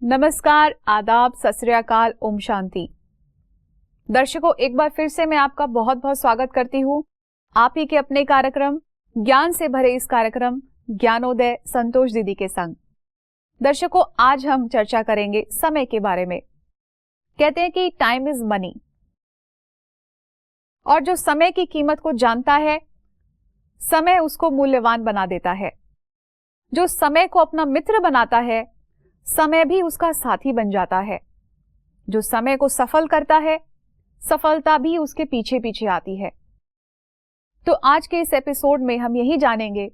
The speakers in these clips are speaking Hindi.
नमस्कार, आदाब, सत श्री अकाल, ओम शांति। दर्शकों, एक बार फिर से मैं आपका बहुत बहुत स्वागत करती हूँ आप ही के अपने कार्यक्रम ज्ञान से भरे इस कार्यक्रम ज्ञानोदय संतोष दीदी के संग। दर्शकों, आज हम चर्चा करेंगे समय के बारे में। कहते हैं कि टाइम इज मनी, और जो समय की कीमत को जानता है, समय उसको मूल्यवान बना देता है। जो समय को अपना मित्र बनाता है, समय भी उसका साथी बन जाता है। जो समय को सफल करता है, सफलता भी उसके पीछे पीछे आती है। तो आज के इस एपिसोड में हम यही जानेंगे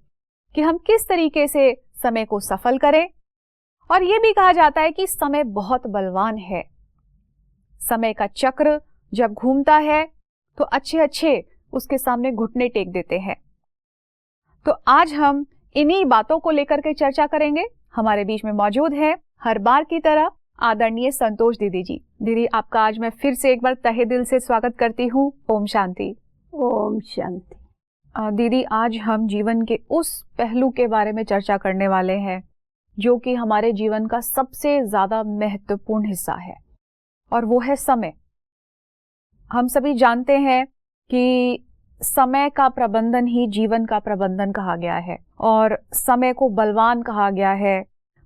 कि हम किस तरीके से समय को सफल करें। और यह भी कहा जाता है कि समय बहुत बलवान है। समय का चक्र जब घूमता है तो अच्छे अच्छे उसके सामने घुटने टेक देते हैं। तो आज हम इन्हीं बातों को लेकर के चर्चा करेंगे। हमारे बीच में मौजूद है हर बार की तरह आदरणीय संतोष दीदी जी। दीदी, आपका आज मैं फिर से एक बार तहे दिल से स्वागत करती हूँ। ओम शांति। ओम शांति। दीदी, आज हम जीवन के उस पहलू के बारे में चर्चा करने वाले हैं जो कि हमारे जीवन का सबसे ज्यादा महत्वपूर्ण हिस्सा है, और वो है समय। हम सभी जानते हैं कि समय का प्रबंधन ही जीवन का प्रबंधन कहा गया है, और समय को बलवान कहा गया है।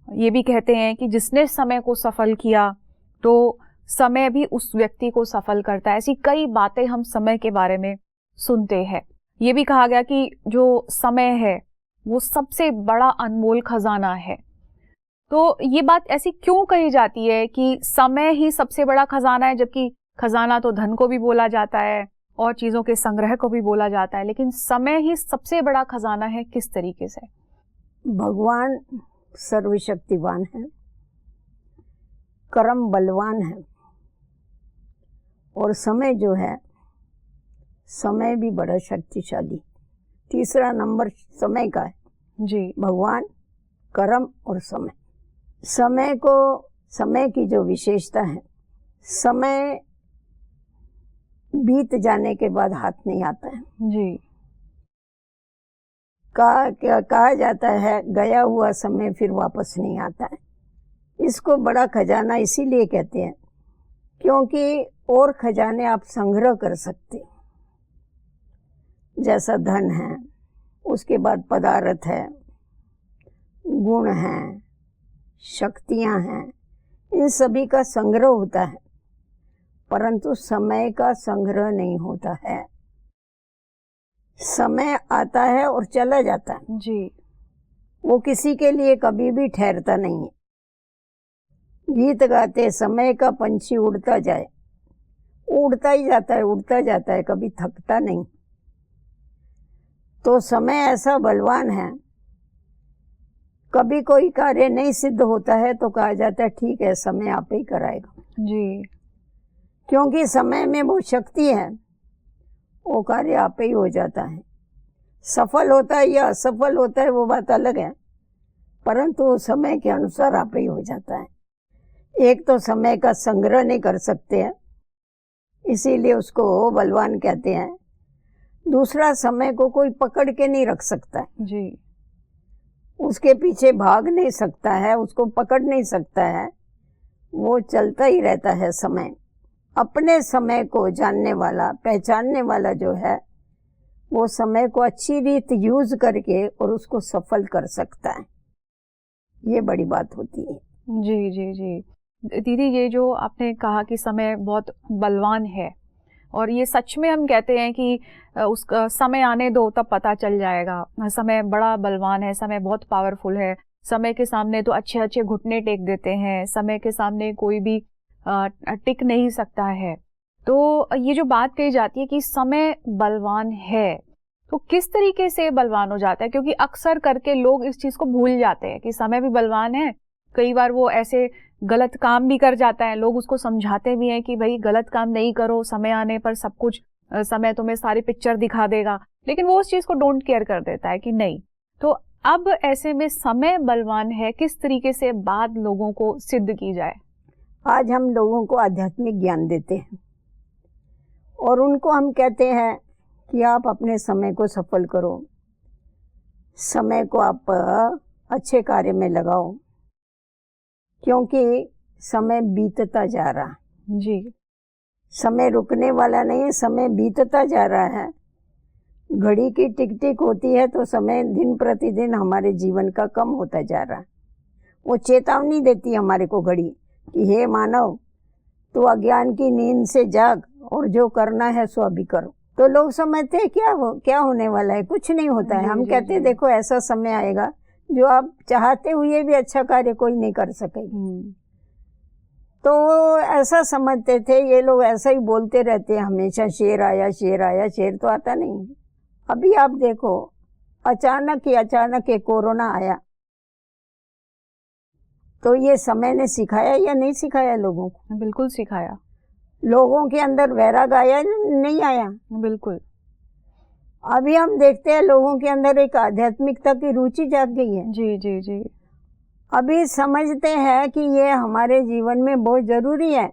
ये भी कहते हैं कि जिसने समय को सफल किया तो समय भी उस व्यक्ति को सफल करता है। ऐसी कई बातें हम समय के बारे में सुनते हैं। ये भी कहा गया कि जो समय है वो सबसे बड़ा अनमोल खजाना है। तो ये बात ऐसी क्यों कही जाती है कि समय ही सबसे बड़ा खजाना है, जबकि खजाना तो धन को भी बोला जाता है और चीजों के संग्रह को भी बोला जाता है, लेकिन समय ही सबसे बड़ा खजाना है? किस तरीके से? भगवान सर्वशक्तिवान है, कर्म बलवान है, और समय जो है, समय भी बड़ा शक्तिशाली। तीसरा नंबर समय का है जी। भगवान, कर्म और समय। समय की जो विशेषता है, समय बीत जाने के बाद हाथ नहीं आता है जी। कहा जाता है गया हुआ समय फिर वापस नहीं आता है। इसको बड़ा खजाना इसीलिए कहते हैं क्योंकि और खजाने आप संग्रह कर सकते, जैसा धन है, उसके बाद पदार्थ है, गुण है, शक्तियां हैं, इन सभी का संग्रह होता है, परंतु समय का संग्रह नहीं होता है। समय आता है और चला जाता है जी। वो किसी के लिए कभी भी ठहरता नहीं है। गीत गाते समय का पंछी उड़ता जाए, उड़ता ही जाता है, उड़ता जाता है, कभी थकता नहीं। तो समय ऐसा बलवान है, कभी कोई कार्य नहीं सिद्ध होता है तो कहा जाता है ठीक है, समय आप ही कराएगा जी। क्योंकि समय में वो शक्ति है, वो कार्य आप ही हो जाता है। सफल होता है या असफल होता है वो बात अलग है, परंतु समय के अनुसार आप ही हो जाता है। एक तो समय का संग्रह नहीं कर सकते हैं, इसीलिए उसको बलवान कहते हैं। दूसरा, समय को कोई पकड़ के नहीं रख सकता है जी। उसके पीछे भाग नहीं सकता है, उसको पकड़ नहीं सकता है, वो चलता ही रहता है समय। अपने समय को जानने वाला, पहचानने वाला जो है, वो समय को अच्छी रीत यूज करके और उसको सफल कर सकता है। ये बड़ी बात होती है। जी जी जी। दीदी, ये जो आपने कहा कि समय बहुत बलवान है, और ये सच में हम कहते हैं कि उसका समय आने दो तब पता चल जाएगा। समय बड़ा बलवान है, समय बहुत पावरफुल है। समय के सामने तो अच्छे अच्छे घुटने टेक देते हैं, समय के सामने कोई भी टिक नहीं सकता है। तो ये जो बात कही जाती है कि समय बलवान है, तो किस तरीके से बलवान हो जाता है? क्योंकि अक्सर करके लोग इस चीज को भूल जाते हैं कि समय भी बलवान है। कई बार वो ऐसे गलत काम भी कर जाता है, लोग उसको समझाते भी हैं कि भाई गलत काम नहीं करो, समय आने पर सब कुछ, समय तुम्हें सारी पिक्चर दिखा देगा, लेकिन वो उस चीज को डोंट केयर कर देता है कि नहीं। तो अब ऐसे में समय बलवान है, किस तरीके से बात लोगों को सिद्ध की जाए? आज हम लोगों को आध्यात्मिक ज्ञान देते हैं और उनको हम कहते हैं कि आप अपने समय को सफल करो, समय को आप अच्छे कार्य में लगाओ, क्योंकि समय बीतता जा रहा है। जी। समय रुकने वाला नहीं है, समय बीतता जा रहा है। घड़ी की टिक टिक होती है तो समय दिन प्रतिदिन हमारे जीवन का कम होता जा रहा है। वो चेतावनी देती है हमारे को घड़ी कि हे मानव, तू अज्ञान की नींद से जाग और जो करना है सो अभी करो। तो लोग समझते हैं क्या होने वाला है, कुछ नहीं होता है। हम कहते हैं देखो ऐसा समय आएगा जो आप चाहते हुए भी अच्छा कार्य कोई नहीं कर सकेगा। तो वो ऐसा समझते थे, ये लोग ऐसा ही बोलते रहते हैं हमेशा, शेर आया शेर आया। शेर तो आता नहीं है। अभी आप देखो अचानक ये कोरोना आया, तो ये समय ने सिखाया या नहीं सिखाया लोगों को? बिल्कुल सिखाया। लोगों के अंदर वैराग आया नहीं आया? बिल्कुल। अभी हम देखते हैं लोगों के अंदर एक आध्यात्मिकता की रुचि जाग गई है। जी जी जी। अभी समझते हैं कि ये हमारे जीवन में बहुत जरूरी है।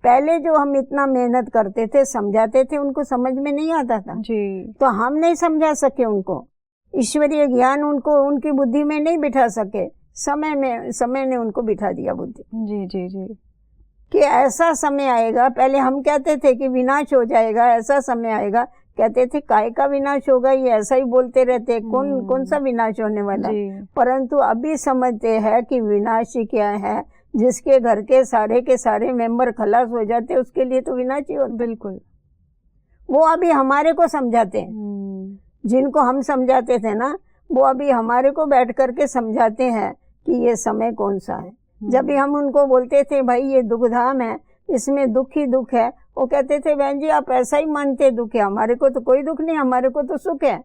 पहले जो हम इतना मेहनत करते थे, समझाते थे, उनको समझ में नहीं आता था जी। तो हम नहीं समझा सके उनको, ईश्वरीय ज्ञान उनको उनकी बुद्धि में नहीं बिठा सके। समय ने उनको बिठा दिया बुद्धि। जी जी जी। कि ऐसा समय आएगा, पहले हम कहते थे कि विनाश हो जाएगा, ऐसा समय आएगा, कहते थे काय का विनाश होगा, ये ऐसा ही बोलते रहते, कौन सा विनाश होने वाला है। परंतु अभी समझते हैं कि विनाश क्या है, जिसके घर के सारे मेंबर खलास हो जाते उसके लिए तो विनाश ही होता। बिल्कुल। वो अभी हमारे को समझाते हैं, जिनको हम समझाते थे ना, वो अभी हमारे को बैठ करके समझाते हैं कि ये समय कौन सा है। जब भी हम उनको बोलते थे भाई ये दुख धाम है, इसमें दुख ही दुख है, वो कहते थे बहन जी आप ऐसा ही मानते दुख है, हमारे को तो कोई दुख नहीं, हमारे को तो सुख है।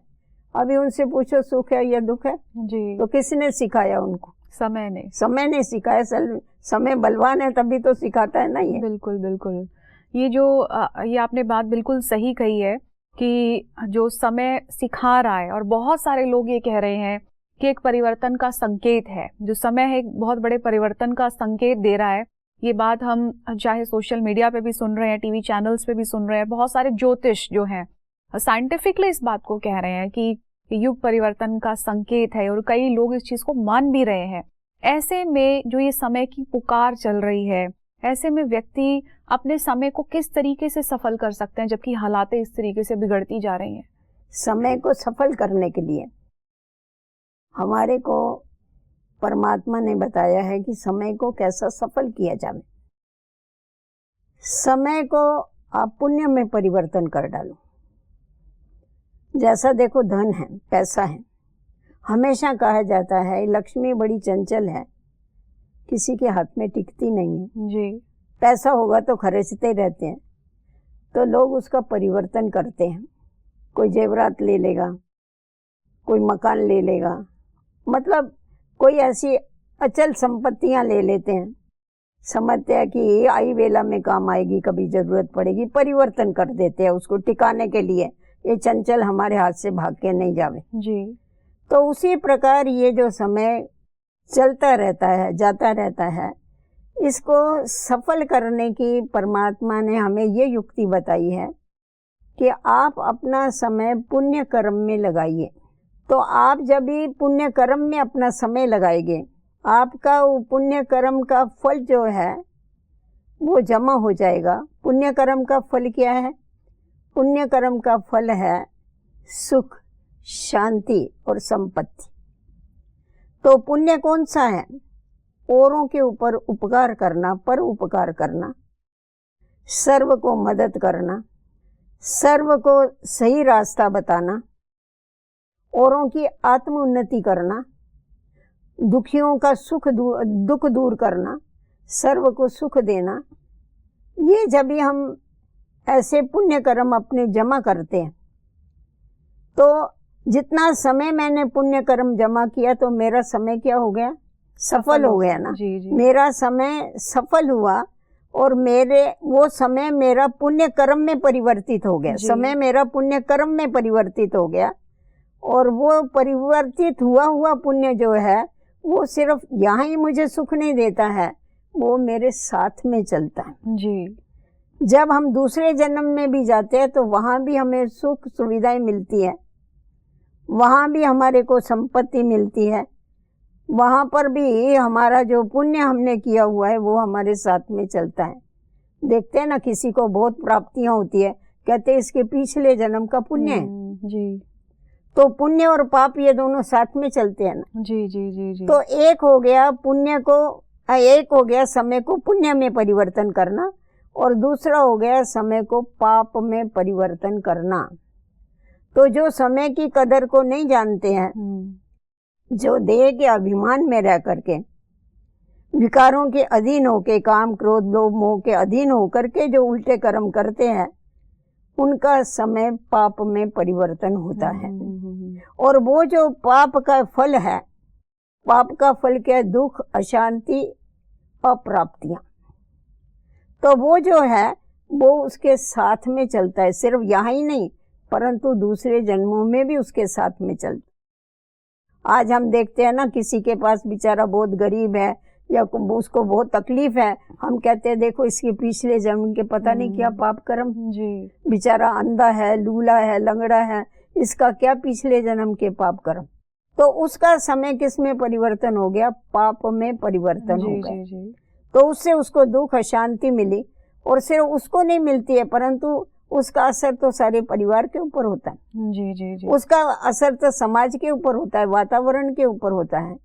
अभी उनसे पूछो सुख है या दुख है जी। तो किसने सिखाया उनको? समय ने सिखाया। समय बलवान है तभी तो सिखाता है ना ये। बिल्कुल बिल्कुल। ये आपने बात बिल्कुल सही कही है कि जो समय सिखा रहा है, और बहुत सारे लोग ये कह रहे हैं कि एक परिवर्तन का संकेत है, जो समय है एक बहुत बड़े परिवर्तन का संकेत दे रहा है। ये बात हम चाहे सोशल मीडिया पे भी सुन रहे हैं, टीवी चैनल्स पे भी सुन रहे हैं, बहुत सारे ज्योतिष जो हैं साइंटिफिकली इस बात को कह रहे हैं कि युग परिवर्तन का संकेत है, और कई लोग इस चीज को मान भी रहे हैं। ऐसे में जो ये समय की पुकार चल रही है, ऐसे में व्यक्ति अपने समय को किस तरीके से सफल कर सकते हैं जबकि हालातें इस तरीके से बिगड़ती जा रही हैं? समय को सफल करने के लिए हमारे को परमात्मा ने बताया है कि समय को कैसा सफल किया जाए। समय को आप पुण्य में परिवर्तन कर डालो। जैसा देखो धन है, पैसा है, हमेशा कहा जाता है लक्ष्मी बड़ी चंचल है, किसी के हाथ में टिकती नहीं है जी। पैसा होगा तो खर्चते रहते हैं, तो लोग उसका परिवर्तन करते हैं। कोई जेवरात ले लेगा, कोई मकान ले लेगा, मतलब कोई ऐसी अचल संपत्तियां ले लेते हैं, समझते हैं कि ये आई वेला में काम आएगी, कभी जरूरत पड़ेगी, परिवर्तन कर देते हैं उसको टिकाने के लिए, ये चंचल हमारे हाथ से भाग के नहीं जावे जी। तो उसी प्रकार ये जो समय चलता रहता है, जाता रहता है, इसको सफल करने की परमात्मा ने हमें ये युक्ति बताई है कि आप अपना समय पुण्य कर्म में लगाइए। तो आप जब भी पुण्य कर्म में अपना समय लगाएंगे, आपका वो पुण्य कर्म का फल जो है वो जमा हो जाएगा। पुण्य कर्म का फल क्या है? पुण्य कर्म का फल है सुख, शांति और संपत्ति। तो पुण्य कौन सा है? औरों के ऊपर उपकार करना, पर उपकार करना, सर्व को मदद करना, सर्व को सही रास्ता बताना, औरों की आत्म उन्नति करना, दुखियों का दुख दूर करना, सर्व को सुख देना। ये जब भी हम ऐसे पुण्य कर्म अपने जमा करते हैं, तो जितना समय मैंने पुण्य कर्म जमा किया तो मेरा समय क्या हो गया? सफल हो गया ना। जी जी। मेरा समय सफल हुआ और वो समय मेरा पुण्य कर्म में परिवर्तित हो गया। समय मेरा पुण्य कर्म में परिवर्तित हो गया, और वो परिवर्तित हुआ पुण्य जो है वो सिर्फ यहाँ ही मुझे सुख नहीं देता है, वो मेरे साथ में चलता है जी। जब हम दूसरे जन्म में भी जाते हैं तो वहाँ भी हमें सुख सुविधाएं मिलती है, वहाँ भी हमारे को संपत्ति मिलती है, वहाँ पर भी हमारा जो पुण्य हमने किया हुआ है वो हमारे साथ में चलता है। देखते हैं ना, किसी को बहुत प्राप्तियां होती है, कहते हैं इसके पिछले जन्म का पुण्य है। जी। तो पुण्य और पाप ये दोनों साथ में चलते हैं ना। जी जी जी जी। तो एक हो गया पुण्य को, एक हो गया समय को पुण्य में परिवर्तन करना, और दूसरा हो गया समय को पाप में परिवर्तन करना। तो जो समय की कदर को नहीं जानते हैं, जो देह के अभिमान में रह करके, विकारों के अधीन होके, काम क्रोध लोभ मोह के अधीन होकर के जो उल्टे कर्म करते हैं, उनका समय पाप में परिवर्तन होता है। और वो जो पाप का फल है, पाप का फल क्या है? दुख, अशांति, अप्राप्तियां। तो वो जो है वो उसके साथ में चलता है, सिर्फ यहाँ ही नहीं परंतु दूसरे जन्मों में भी उसके साथ में चलता। आज हम देखते हैं ना, किसी के पास बेचारा बहुत गरीब है या उसको बहुत तकलीफ है, हम कहते हैं देखो इसके पिछले जन्म के पता नहीं क्या पाप कर्म। जी। बेचारा अंधा है, लूला है, लंगड़ा है, इसका क्या पिछले जन्म के पाप कर्म। तो उसका समय किस में परिवर्तन हो गया? पाप में परिवर्तन हो गया। जी। तो उससे उसको दुख अशांति मिली, और सिर्फ उसको नहीं मिलती है परंतु उसका असर तो सारे परिवार के ऊपर होता है। जी जी जी। उसका असर तो समाज के ऊपर होता है, वातावरण के ऊपर होता है।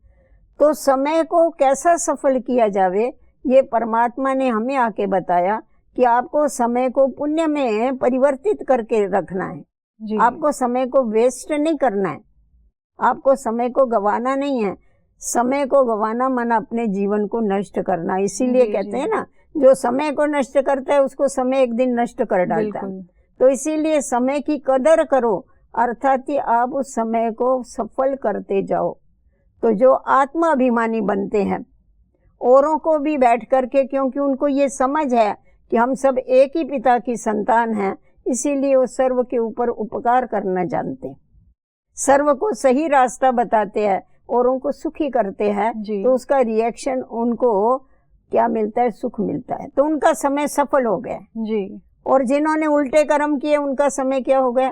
तो समय को कैसा सफल किया जावे, ये परमात्मा ने हमें आके बताया कि आपको समय को पुण्य में परिवर्तित करके रखना है। जी। आपको समय को वेस्ट नहीं करना है, आपको समय को गंवाना नहीं है। समय को गंवाना माना अपने जीवन को नष्ट करना। इसीलिए कहते हैं ना, जो समय को नष्ट करता है उसको समय एक दिन नष्ट कर डालता है। तो इसीलिए समय की कदर करो, अर्थात कि आप उस समय को सफल करते जाओ। तो जो आत्मा अभिमानी बनते हैं, औरों को भी बैठ करके, क्योंकि उनको ये समझ है कि हम सब एक ही पिता की संतान हैं, इसीलिए वो सर्व के ऊपर उपकार करना जानते हैं, सर्व को सही रास्ता बताते हैं, औरों को सुखी करते हैं। तो उसका रिएक्शन उनको क्या मिलता है? सुख मिलता है। तो उनका समय सफल हो गया। जी। और जिन्होंने उल्टे कर्म किए उनका समय क्या हो गया?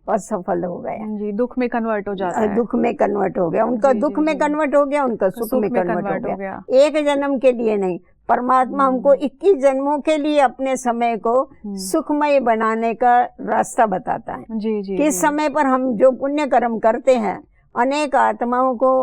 असफल हो गया। जी, दुख में कन्वर्ट हो जाता है। दुख में कन्वर्ट हो गया उनका। दुख में कन्वर्ट हो गया उनका, सुख में कन्वर्ट हो गया। एक जन्म के लिए नहीं, परमात्मा हमको 21 जन्मों के लिए अपने समय को सुखमय बनाने का रास्ता बताता है। जी जी। किस समय पर हम जो पुण्य कर्म करते हैं, अनेक आत्माओं को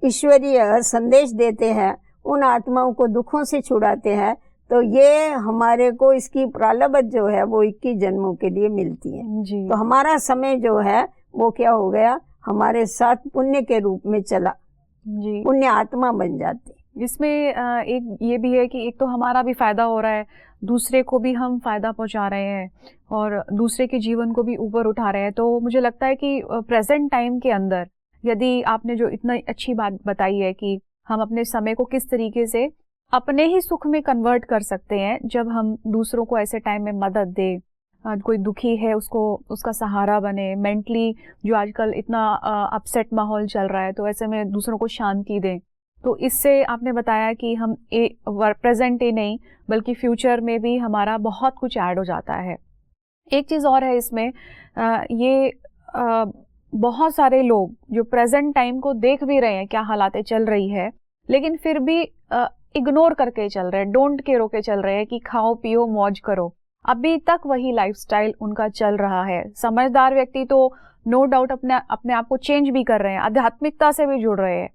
ईश्वरीय संदेश देते हैं, उन आत्माओं को दुखों से छुड़ाते हैं, तो ये हमारे को इसकी प्रारब्ध जो है वो 21 जन्मों के लिए मिलती है। जी। तो हमारा समय जो है वो क्या हो गया? हमारे साथ पुण्य के रूप में चला। जी। पुण्य आत्मा बन जाती। इसमें एक ये भी है कि एक तो हमारा भी फायदा हो रहा है, दूसरे को भी हम फायदा पहुंचा रहे हैं और दूसरे के जीवन को भी ऊपर उठा रहे हैं। तो मुझे लगता है कि प्रेजेंट टाइम के अंदर, यदि आपने जो इतना अच्छी बात बताई है कि हम अपने समय को किस तरीके से अपने ही सुख में कन्वर्ट कर सकते हैं, जब हम दूसरों को ऐसे टाइम में मदद दें, कोई दुखी है उसको उसका सहारा बने, मेंटली जो आजकल इतना अपसेट माहौल चल रहा है, तो ऐसे में दूसरों को शांति दें। तो इससे आपने बताया कि हम प्रेजेंट ही नहीं बल्कि फ्यूचर में भी हमारा बहुत कुछ ऐड हो जाता है। एक चीज़ और है इसमें, ये बहुत सारे लोग जो प्रेजेंट टाइम को देख भी रहे हैं क्या हालातें चल रही है, लेकिन फिर भी इग्नोर करके चल रहे हैं, डोंट केयर होके चल रहे हैं कि खाओ पियो मौज करो। अभी तक वही लाइफस्टाइल उनका चल रहा है। समझदार व्यक्ति तो नो डाउट अपने आप को चेंज भी कर रहे हैं, आध्यात्मिकता से भी जुड़ रहे हैं,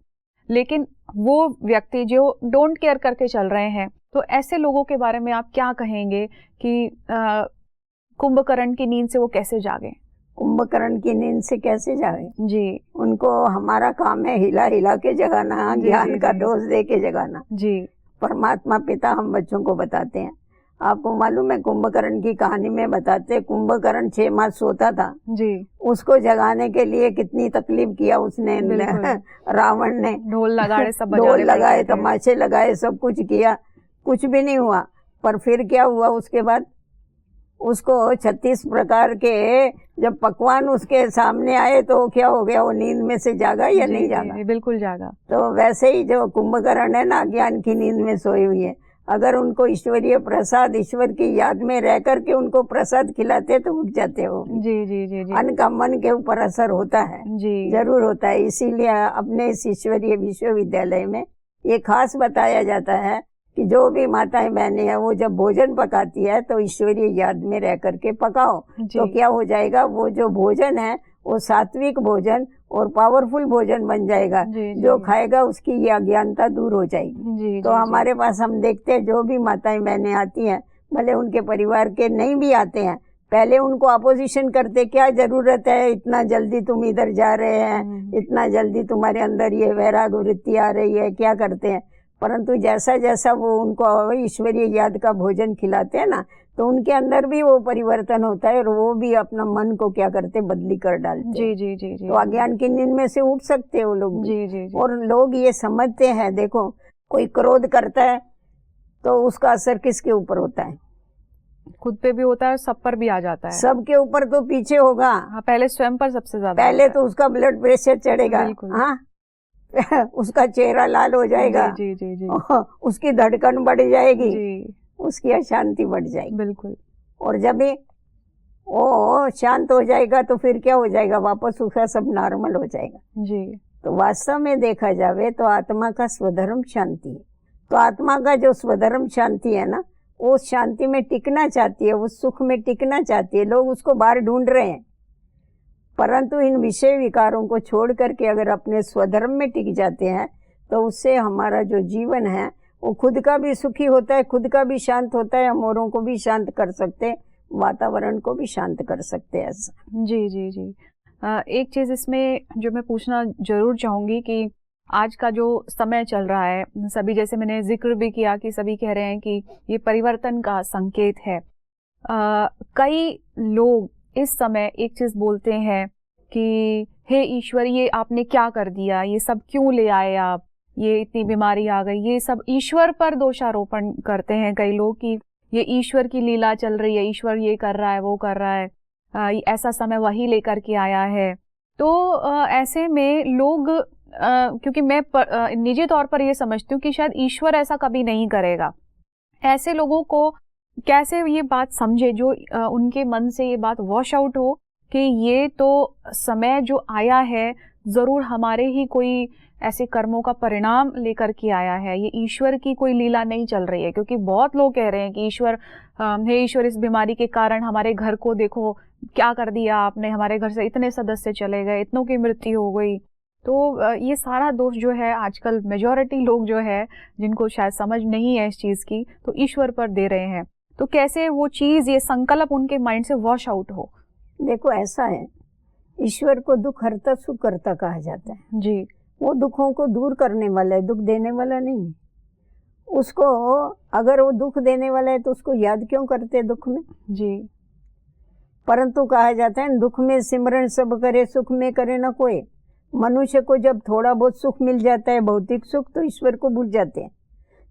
लेकिन वो व्यक्ति जो डोंट केयर करके चल रहे हैं, तो ऐसे लोगों के बारे में आप क्या कहेंगे कि कुंभकर्ण की नींद से वो कैसे जागे? कुंभकर्ण की नींद से कैसे जाए? जी। उनको हमारा काम है हिला हिला के जगाना, ज्ञान का डोज दे के जगाना। जी। परमात्मा पिता हम बच्चों को बताते हैं। आपको मालूम है, कुंभकर्ण की कहानी में बताते, कुंभकर्ण 6 मास सोता था। जी। उसको जगाने के लिए कितनी तकलीफ किया उसने, रावण ने ढोल लगाए, सब ढोल लगाए, तमाशे लगाए, सब कुछ किया, कुछ भी नहीं हुआ। पर फिर क्या हुआ? उसके बाद उसको 36 प्रकार के जब पकवान उसके सामने आए तो क्या हो गया? वो नींद में से जागा या नहीं जागा? बिल्कुल जागा। तो वैसे ही जो कुंभकर्ण है ना, ज्ञान की नींद में सोई हुई है। अगर उनको ईश्वरीय प्रसाद, ईश्वर की याद में रह करके उनको प्रसाद खिलाते तो उठ जाते हो। जी जी जी जी। अन्न का मन के ऊपर असर होता है जी, जरूर होता है। इसीलिए अपने इस ईश्वरीय विश्वविद्यालय में ये खास बताया जाता है कि जो भी माताएं बहनें हैं वो जब भोजन पकाती है तो ईश्वरीय याद में रह करके पकाओ, तो क्या हो जाएगा, वो जो भोजन है वो सात्विक भोजन और पावरफुल भोजन बन जाएगा। जो खाएगा उसकी ये अज्ञानता दूर हो जाएगी। तो हमारे पास हम देखते हैं जो भी माताएं बहनें आती हैं, भले उनके परिवार के नहीं भी आते हैं, पहले उनको अपोजिशन करते, क्या जरूरत है, इतना जल्दी तुम इधर जा रहे हैं, इतना जल्दी तुम्हारे अंदर ये वैराग वृत्ति आ रही है, क्या करते हैं। परंतु जैसा जैसा वो उनको ईश्वरीय याद का भोजन खिलाते हैं ना, तो उनके अंदर भी वो परिवर्तन होता है और वो भी अपना मन को क्या करते, बदली कर डालते। जी जी जी जी। तो अज्ञान की नींद में से उठ सकते हैं वो लोग। जी जी जी। और लोग ये समझते हैं, देखो कोई क्रोध करता है तो उसका असर किसके ऊपर होता है, खुद पे भी होता है, सब पर भी आ जाता है। सबके ऊपर तो पीछे होगा। हाँ, पहले स्वयं पर सबसे ज्यादा। पहले तो उसका ब्लड प्रेशर चढ़ेगा, हाँ उसका चेहरा लाल हो जाएगा। जी जी जी। उसकी धड़कन बढ़ जाएगी जी। उसकी अशांति बढ़ जाएगी। बिल्कुल। और जब वो शांत हो जाएगा तो फिर क्या हो जाएगा, वापस उसका सब नॉर्मल हो जाएगा। जी। तो वास्तव में देखा जावे तो आत्मा का स्वधर्म शांति है। तो आत्मा का जो स्वधर्म शांति है ना, वो शांति में टिकना चाहती है, उस सुख में टिकना चाहती है। लोग उसको बाहर ढूंढ रहे हैं, परंतु इन विषय विकारों को छोड़ करके अगर अपने स्वधर्म में टिक जाते हैं तो उससे हमारा जो जीवन है वो खुद का भी सुखी होता है, खुद का भी शांत होता है, हम औरों को भी शांत कर सकते हैं, वातावरण को भी शांत कर सकते हैं। ऐसा। जी जी जी। एक चीज़ इसमें जो मैं पूछना जरूर चाहूँगी कि आज का जो समय चल रहा है, सभी जैसे मैंने जिक्र भी किया कि सभी कह रहे हैं कि ये परिवर्तन का संकेत है। कई लोग इस समय एक चीज़ बोलते हैं कि हे ईश्वर, ये आपने क्या कर दिया, ये सब क्यों ले आए आप, ये इतनी बीमारी आ गई, ये सब ईश्वर पर दोषारोपण करते हैं कई लोग कि ये ईश्वर की लीला चल रही है, ईश्वर ये कर रहा है, वो कर रहा है, ऐसा समय वही लेकर के आया है। तो ऐसे में लोग क्योंकि मैं निजी तौर पर ये समझती हूँ कि शायद ईश्वर ऐसा कभी नहीं करेगा। ऐसे लोगों को कैसे ये बात समझे जो उनके मन से ये बात वॉश आउट हो कि ये तो समय जो आया है ज़रूर हमारे ही कोई ऐसे कर्मों का परिणाम लेकर के आया है, ये ईश्वर की कोई लीला नहीं चल रही है। क्योंकि बहुत लोग कह रहे हैं कि ईश्वर, हे ईश्वर, इस बीमारी के कारण हमारे घर को देखो क्या कर दिया आपने, हमारे घर से इतने सदस्य चले गए, इतनों की मृत्यु हो गई। तो ये सारा दोष जो है आजकल मेजॉरिटी लोग जो है जिनको शायद समझ नहीं है इस चीज़ की, तो ईश्वर पर दे रहे हैं। तो कैसे वो चीज़, ये संकल्प उनके माइंड से वॉश आउट हो? देखो ऐसा है, ईश्वर को दुख हरता सुख करता कहा जाता है जी। वो दुखों को दूर करने वाला है, दुख देने वाला नहीं। उसको अगर वो दुख देने वाला है तो उसको याद क्यों करते दुख में? जी। परंतु कहा जाता है दुख में सिमरन सब करे, सुख में करे न कोई। मनुष्य को जब थोड़ा बहुत सुख मिल जाता है, भौतिक सुख, तो ईश्वर को भूल जाते हैं।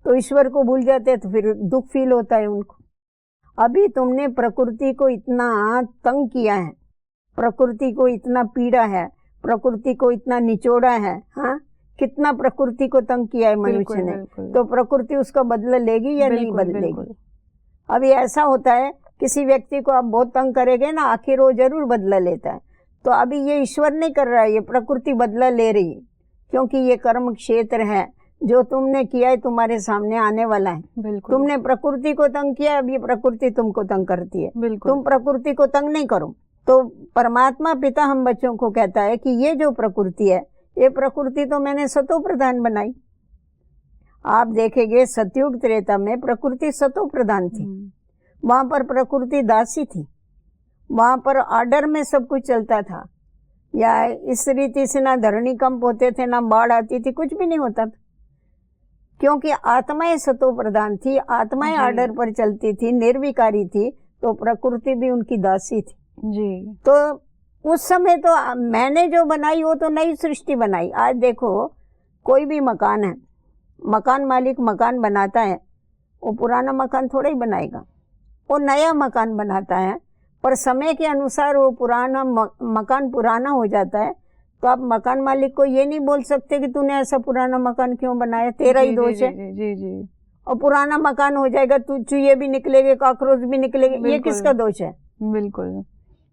तो ईश्वर को भूल जाते हैं तो फिर दुख फील होता है उनको। अभी तुमने प्रकृति को इतना तंग किया है, प्रकृति को इतना पीड़ा है, प्रकृति को इतना निचोड़ा है, हाँ, कितना प्रकृति को तंग किया है मनुष्य ने, तो प्रकृति उसका बदला लेगी या नहीं बदलेगी? अभी ऐसा होता है किसी व्यक्ति को आप बहुत तंग करेंगे ना, आखिर वो जरूर बदला लेता है। तो अभी ये ईश्वर नहीं कर रहा है, ये प्रकृति बदला ले रही है, क्योंकि ये कर्म क्षेत्र है। जो तुमने किया है तुम्हारे सामने आने वाला है। तुमने प्रकृति को तंग किया, अब ये प्रकृति तुमको तंग करती है। तुम प्रकृति को तंग नहीं करो। तो परमात्मा पिता हम बच्चों को कहता है कि ये जो प्रकृति है, ये प्रकृति तो मैंने सतो प्रधान बनाई। आप देखेंगे सतयुग त्रेता में प्रकृति सतो प्रधान थी, वहां पर प्रकृति दासी थी, वहां पर ऑर्डर में सब कुछ चलता था। या इस रीति से ना धरणी कंप होते थे, ना बाढ़ आती थी, कुछ भी नहीं होता था, क्योंकि आत्माएं सतो प्रधान थी, आत्माएं ऑर्डर पर चलती थी, निर्विकारी थी, तो प्रकृति भी उनकी दासी थी जी। तो उस समय तो मैंने जो बनाई वो तो नई सृष्टि बनाई। आज देखो कोई भी मकान है, मकान मालिक मकान बनाता है, वो पुराना मकान थोड़ा ही बनाएगा, वो नया मकान बनाता है, पर समय के अनुसार वो पुराना मकान पुराना हो जाता है। तो आप मकान मालिक को ये नहीं बोल सकते कि तूने ऐसा पुराना मकान क्यों बनाया, तेरा ही दोष है। जी जी। और पुराना मकान हो जाएगा तो चूहे भी निकलेंगे, कॉकरोच भी निकलेंगे, ये किसका दोष है? बिल्कुल।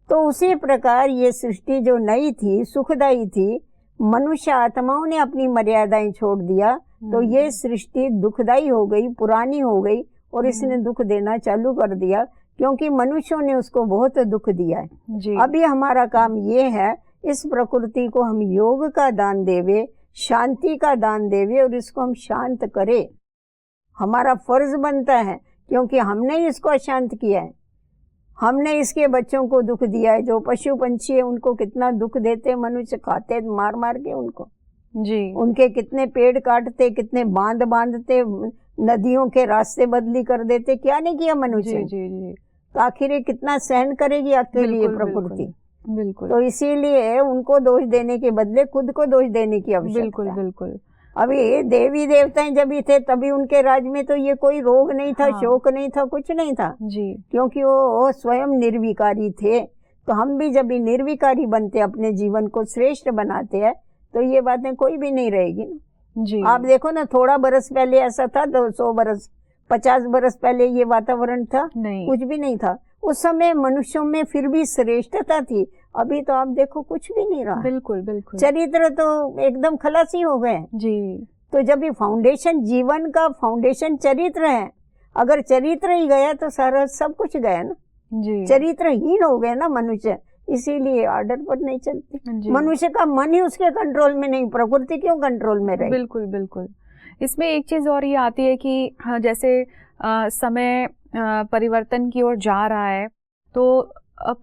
तो उसी प्रकार ये सृष्टि जो नई थी, सुखदायी थी, मनुष्य आत्माओं ने अपनी मर्यादाएं छोड़ दिया तो ये सृष्टि दुखदायी हो गई, पुरानी हो गई और इसने दुख देना चालू कर दिया, क्योंकि मनुष्यों ने उसको बहुत दुख दिया है जी। अभी हमारा काम ये है, इस प्रकृति को हम योग का दान देवे, शांति का दान देवे और इसको हम शांत करें। हमारा फर्ज बनता है, क्योंकि हमने ही इसको अशांत किया है, हमने इसके बच्चों को दुख दिया है। जो पशु पंछी है उनको कितना दुख देते, मनुष्य खाते मार मार के उनको जी। उनके कितने पेड़ काटते, कितने बांध बांधते, नदियों के रास्ते बदली कर देते, क्या नहीं किया मनुष्य। जी जी जी। तो आखिर ये कितना सहन करेगी अकेली ये प्रकृति। बिल्कुल। तो इसीलिए उनको दोष देने के बदले खुद को दोष देने की आवश्यकता बिल्कुल है। बिल्कुल। अभी देवी देवताएं जब भी थे तभी उनके राज में तो ये कोई रोग नहीं था, हाँ। शोक नहीं था, कुछ नहीं था जी। क्योंकि वो स्वयं निर्विकारी थे। तो हम भी जब भी निर्विकारी बनते, अपने जीवन को श्रेष्ठ बनाते हैं, तो ये बातें कोई भी नहीं रहेगी ना। जी। आप देखो ना, थोड़ा बरस पहले ऐसा था, 200 बरस 50 बरस पहले ये वातावरण था नहीं, कुछ भी नहीं था। उस समय मनुष्यों में फिर भी श्रेष्ठता थी। अभी तो आप देखो कुछ भी नहीं रहा। बिल्कुल बिल्कुल। चरित्र तो एकदम खलासी हो गए जी। तो जब ये फाउंडेशन, जीवन का फाउंडेशन चरित्र है, अगर चरित्र ही गया तो सारा सब कुछ गया ना। जी। चरित्रहीन हो गए ना मनुष्य, इसीलिए ऑर्डर पर नहीं चलती। जी। मनुष्य का मन ही उसके कंट्रोल में नहीं, प्रकृति क्यों कंट्रोल में रहे? बिल्कुल बिल्कुल। इसमें एक चीज और ये आती है कि हाँ, जैसे समय परिवर्तन की ओर जा रहा है, तो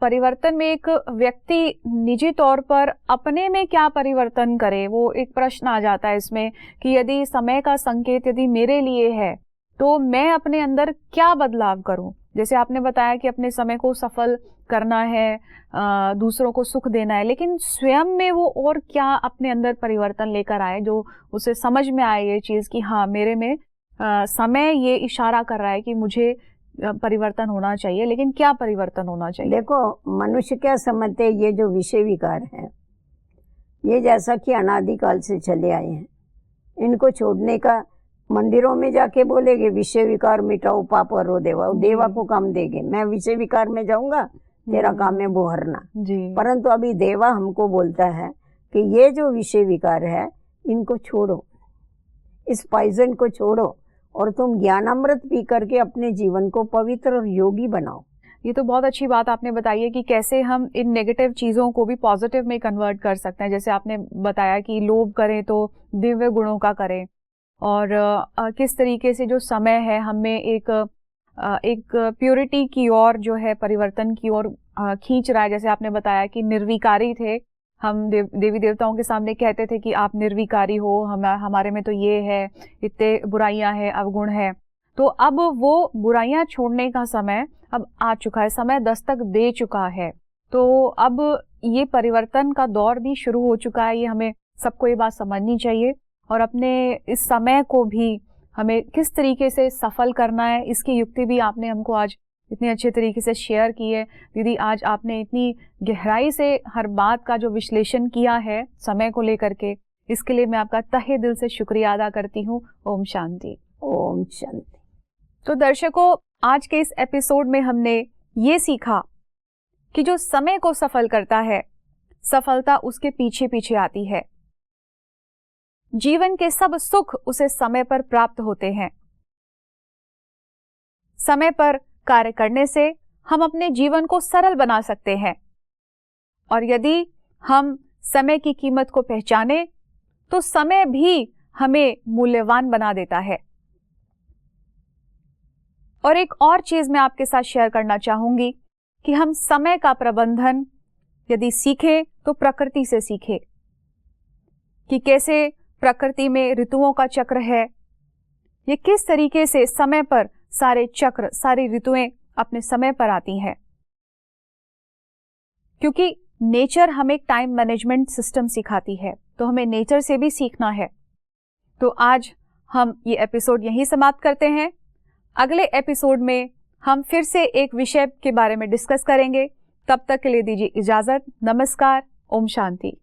परिवर्तन में एक व्यक्ति निजी तौर पर अपने में क्या परिवर्तन करे, वो एक प्रश्न आ जाता है इसमें कि यदि समय का संकेत यदि मेरे लिए है तो मैं अपने अंदर क्या बदलाव करूं। जैसे आपने बताया कि अपने समय को सफल करना है, दूसरों को सुख देना है, लेकिन स्वयं में वो और क्या अपने अंदर परिवर्तन लेकर आए जो उसे समझ में आए ये चीज कि हाँ, मेरे में समय ये इशारा कर रहा है कि मुझे परिवर्तन होना चाहिए, लेकिन क्या परिवर्तन होना चाहिए? देखो, मनुष्य क्या समझते हैं, ये जो विषय विकार है, ये जैसा कि अनादिकाल से चले आए हैं, इनको छोड़ने का मंदिरों में जाके बोलेगे विषय विकार मिटाओ, पाप हरो देवा, देवा को काम देंगे। मैं विषय विकार में जाऊंगा, तेरा काम है वो हरना। परंतु अभी देवा हमको बोलता है कि ये जो विषय विकार है इनको छोड़ो, इस पॉइजन को छोड़ो और तुम ज्ञानामृत पी करके अपने जीवन को पवित्र और योगी बनाओ। ये तो बहुत अच्छी बात आपने बताई है कि कैसे हम इन नेगेटिव चीज़ों को भी पॉजिटिव में कन्वर्ट कर सकते हैं। जैसे आपने बताया कि लोभ करें तो दिव्य गुणों का करें, और किस तरीके से जो समय है हमें एक प्योरिटी की ओर जो है, परिवर्तन की ओर खींच रहा है। जैसे आपने बताया कि निर्विकारी थे हम, देवी देवताओं के सामने कहते थे कि आप निर्विकारी हो, हमारे में तो ये है, इतने बुराइयां हैं, अवगुण है। तो अब वो बुराइयां छोड़ने का समय अब आ चुका है, समय दस्तक दे चुका है। तो अब ये परिवर्तन का दौर भी शुरू हो चुका है। ये हमें सबको ये बात समझनी चाहिए, और अपने इस समय को भी हमें किस तरीके से सफल करना है, इसकी युक्ति भी आपने हमको आज इतने अच्छे तरीके से शेयर की है। दीदी, आज आपने इतनी गहराई से हर बात का जो विश्लेषण किया है समय को लेकर के, इसके लिए मैं आपका तहे दिल से शुक्रिया अदा करती हूँ। ओम शांति। ओम शांति। तो दर्शकों, आज के इस एपिसोड में हमने ये सीखा कि जो समय को सफल करता है, सफलता उसके पीछे पीछे आती है। जीवन के सब सुख उसे समय पर प्राप्त होते हैं। समय पर कार्य करने से हम अपने जीवन को सरल बना सकते हैं, और यदि हम समय की कीमत को पहचाने तो समय भी हमें मूल्यवान बना देता है। और एक और चीज मैं आपके साथ शेयर करना चाहूंगी कि हम समय का प्रबंधन यदि सीखें तो प्रकृति से सीखें, कि कैसे प्रकृति में ऋतुओं का चक्र है, ये किस तरीके से समय पर सारे चक्र, सारी ऋतुएं अपने समय पर आती हैं। क्योंकि नेचर हमें टाइम मैनेजमेंट सिस्टम सिखाती है, तो हमें नेचर से भी सीखना है। तो आज हम ये एपिसोड यहीं समाप्त करते हैं। अगले एपिसोड में हम फिर से एक विषय के बारे में डिस्कस करेंगे। तब तक के लिए दीजिए इजाजत। नमस्कार। ओम शांति।